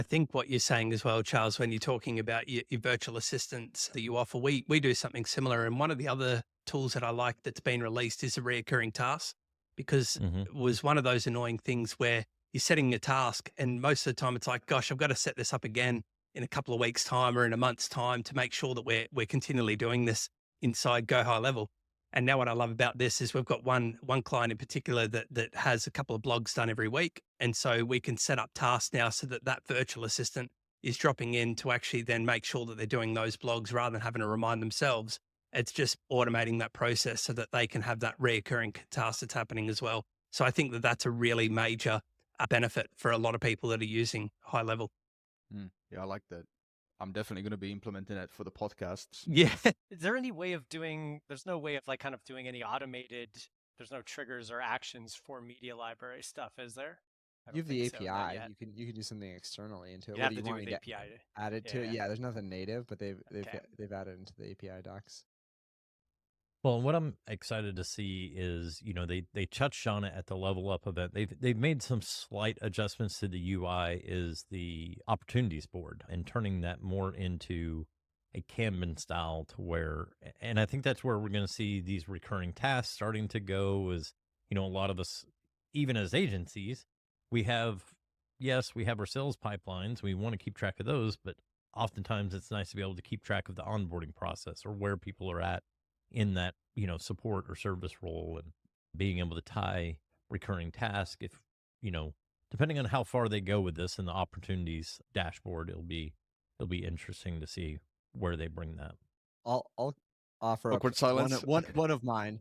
I think what you're saying as well, Charles, when you're talking about your virtual assistants that you offer, we do something similar. And one of the other tools that I like that's been released is a reoccurring task, because Hmm. it was one of those annoying things where you're setting a task and most of the time it's like, gosh, I've got to set this up again in a couple of weeks' time or in a month's time to make sure that we're continually doing this inside Go High Level. And now what I love about this is we've got one client in particular that has a couple of blogs done every week. And so we can set up tasks now so that that virtual assistant is dropping in to actually then make sure that they're doing those blogs rather than having to remind themselves. It's just automating that process so that they can have that reoccurring task that's happening as well. So I think that that's a really major benefit for a lot of people that are using High Level. Yeah, I like that. I'm definitely going to be implementing that for the podcasts. Yeah. Is there any way of doing, there's no way of like kind of doing any automated, there's no triggers or actions for media library stuff, is there? I You don't have the think so, not API. yet. You can do something externally into it. You'd What have are to you do wanting with to API. add it to it? Yeah. Yeah, there's nothing native, but Okay. they've added into the API docs. Well, and what I'm excited to see is, they touched on it at the Level Up event. They've made some slight adjustments to the UI, is the opportunities board and turning that more into a Kanban style to where, and I think that's where we're going to see these recurring tasks starting to go. Is, a lot of us, even as agencies, we have, yes, we have our sales pipelines. We want to keep track of those, but oftentimes it's nice to be able to keep track of the onboarding process or where people are at in that, support or service role, and being able to tie recurring task, if, depending on how far they go with this and the opportunities dashboard, it'll be interesting to see where they bring that. I'll offer up Awkward silence. one of mine.